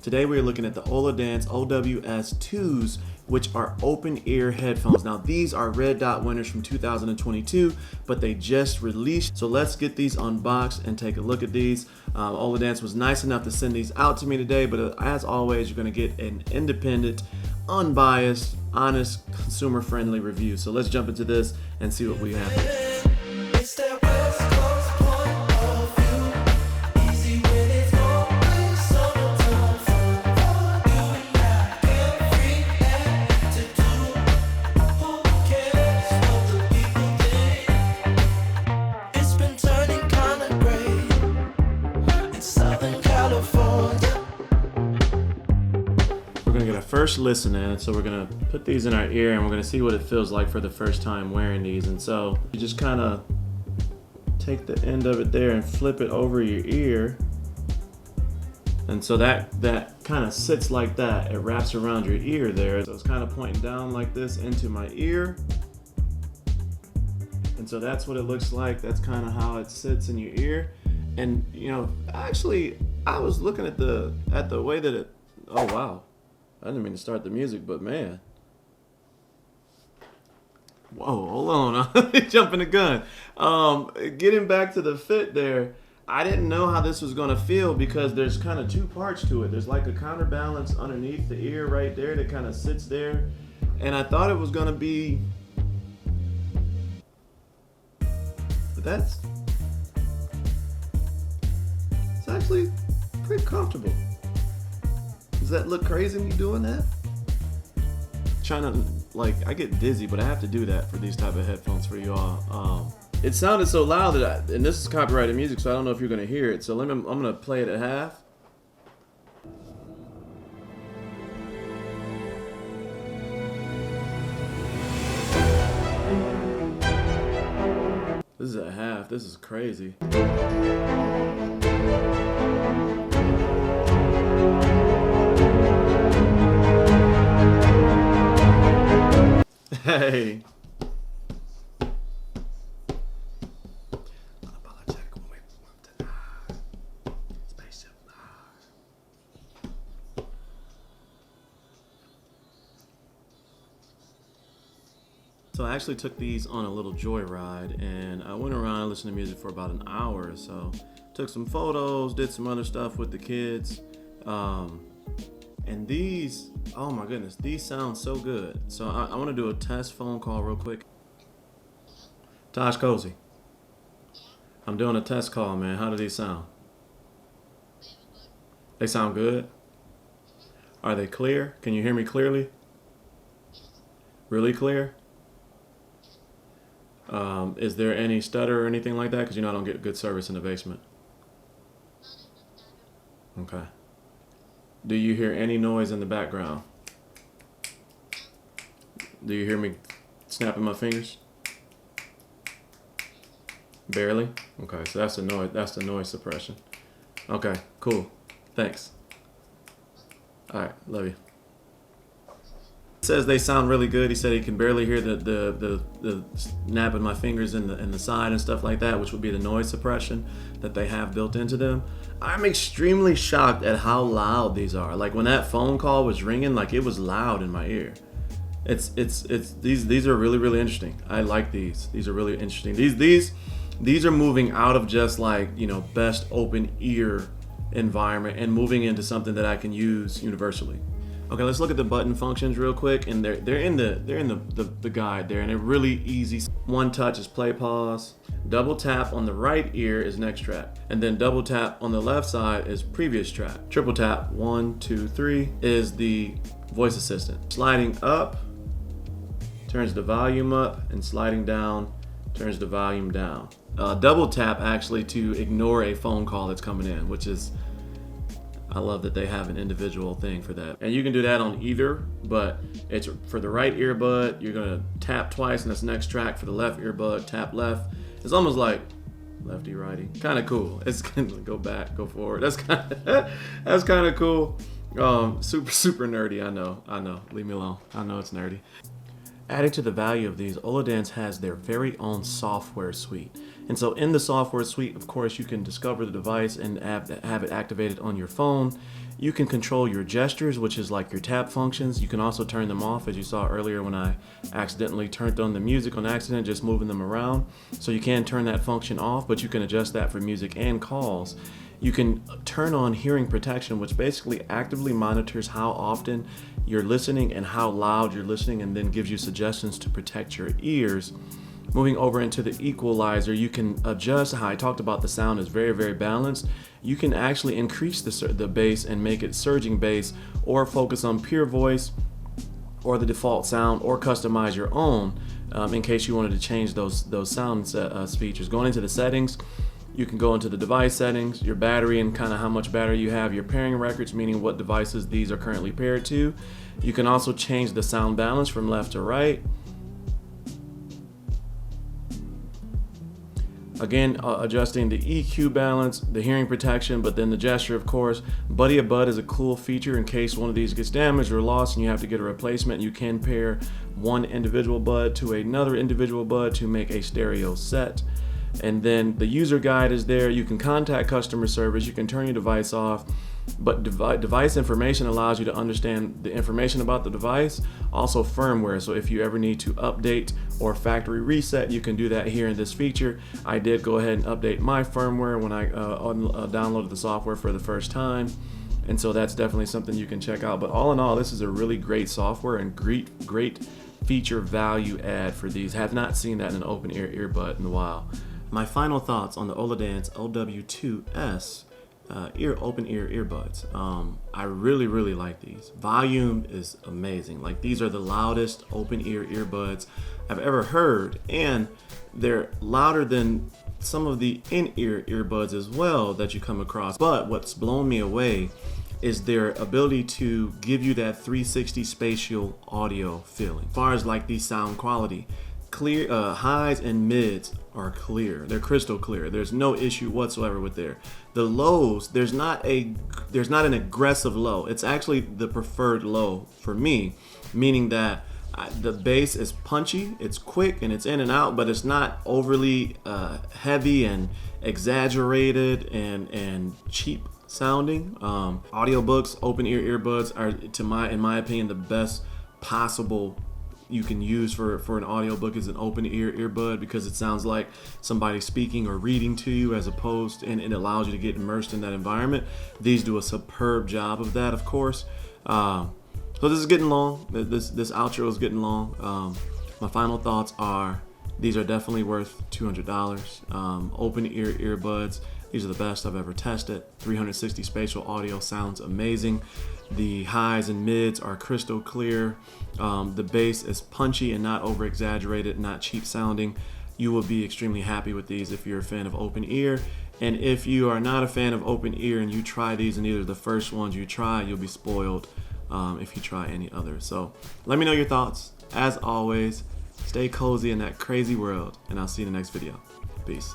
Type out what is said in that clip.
Today we are looking at the Oladance OWS 2s, which are open ear headphones. Now these are Red Dot winners from 2022, but they just released. So let's get these unboxed and take a look at these. Oladance was nice enough to send these out to me today, but as always, you're gonna get an independent, unbiased, honest, consumer-friendly review. So let's jump into this and see what we have. First listen in, so we're gonna put these in our ear and we're gonna see what it feels like for the first time wearing these. And so you just kind of take the end of it there and flip it over your ear, and so that kind of sits like that. It wraps around your ear there, so it's kind of pointing down like this into my ear, and so that's what it looks like. That's kind of how it sits in your ear. And you know, actually I was looking at the way that it, oh wow, I didn't mean to start the music, but man. Whoa, hold on, I'm jumping the gun. Getting back to the fit there, I didn't know how this was gonna feel because there's kind of two parts to it. There's like a counterbalance underneath the ear right there that kind of sits there. And I thought it was gonna be, but it's actually pretty comfortable. Does that look crazy me doing that? Trying to, like, I get dizzy, but I have to do that for these type of headphones for y'all. It sounded so loud that and this is copyrighted music, so I don't know if you're gonna hear it. So I'm gonna play it at half. This is at half. This is crazy. Hey. So I actually took these on a little joyride, and I went around listening to music for about an hour or so. Took some photos, did some other stuff with the kids. And these, oh my goodness, these sound so good. So I want to do a test phone call real quick. Tosh Cozy, I'm doing a test call, man. How do these sound? They sound good? Are they clear? Can you hear me clearly? Really clear? Is there any stutter or anything like that? Because you know I don't get good service in the basement. Okay. Do you hear any noise in the background? Do you hear me snapping my fingers? Barely? Okay, so that's the noise. That's the noise suppression. Okay, cool. Thanks. All right, love you. It says they sound really good. He said he can barely hear the snapping my fingers in the side and stuff like that, which would be the noise suppression that they have built into them. I'm extremely shocked at how loud these are. Like when that phone call was ringing, like it was loud in my ear. It's these are really interesting. I like these. These are really interesting. These are moving out of just like, you know, best open ear environment and moving into something that I can use universally. Okay, let's look at the button functions real quick, and they're in the guide there, and they're really easy. One touch is play pause. Double tap on the right ear is next track, and then double tap on the left side is previous track. Triple tap 1, 2, 3 is the voice assistant. Sliding up turns the volume up, and sliding down turns the volume down. Double tap actually to ignore a phone call that's coming in, which is, I love that they have an individual thing for that. And you can do that on either, but it's for the right earbud, you're gonna tap twice and that's next track. For the left earbud, tap left. It's almost like lefty righty. Kind of cool. It's gonna go back, go forward. That's kind of cool. Super nerdy, I know. Leave me alone. I know it's nerdy. Adding to the value of these, Oladance has their very own software suite. And so in the software suite, of course, you can discover the device and have it activated on your phone. You can control your gestures, which is like your tap functions. You can also turn them off, as you saw earlier when I accidentally turned on the music on accident, just moving them around. So you can turn that function off, but you can adjust that for music and calls. You can turn on hearing protection, which basically actively monitors how often you're listening and how loud you're listening, and then gives you suggestions to protect your ears. Moving over into the equalizer, you can adjust how I talked about the sound is very, very balanced. You can actually increase the bass and make it surging bass, or focus on pure voice or the default sound, or customize your own in case you wanted to change those sound features. Going into the settings, you can go into the device settings, your battery and kind of how much battery you have, your pairing records, meaning what devices these are currently paired to. You can also change the sound balance from left to right. Again, adjusting the EQ balance, the hearing protection, but then the gesture, of course. Buddy a Bud is a cool feature in case one of these gets damaged or lost and you have to get a replacement. You can pair one individual bud to another individual bud to make a stereo set. And then the user guide is there. You can contact customer service. You can turn your device off. But device information allows you to understand the information about the device, also firmware. So if you ever need to update or factory reset, you can do that here in this feature. I did go ahead and update my firmware when I downloaded the software for the first time. And so that's definitely something you can check out. But all in all, this is a really great software and great feature value add for these. Have not seen that in an open ear earbud in a while. My final thoughts on the Oladance OWS open ear earbuds. I really like these. Volume is amazing. Like, these are the loudest open ear earbuds I've ever heard, and they're louder than some of the in-ear earbuds as well that you come across. But what's blown me away is their ability to give you that 360 spatial audio feeling. As far as like the sound quality, clear, highs and mids are clear. They're crystal clear. There's no issue whatsoever with there. The lows, there's not an aggressive low. It's actually the preferred low for me, meaning that the bass is punchy, it's quick, and it's in and out, but it's not overly heavy and exaggerated and cheap sounding. Audiobooks, open ear earbuds are, in my opinion, the best possible you can use for an audiobook is an open ear earbud, because it sounds like somebody speaking or reading to you, as opposed, and it allows you to get immersed in that environment. These do a superb job of that, of course. So this is getting long. This outro is getting long. My final thoughts are, these are definitely worth $200. Open ear earbuds. These are the best I've ever tested. 360 spatial audio sounds amazing. The highs and mids are crystal clear. The bass is punchy and not over exaggerated, not cheap sounding. You will be extremely happy with these if you're a fan of open ear. And if you are not a fan of open ear and you try these and these are the first ones you try, you'll be spoiled if you try any others. So let me know your thoughts. As always, stay cozy in that crazy world, and I'll see you in the next video. Peace.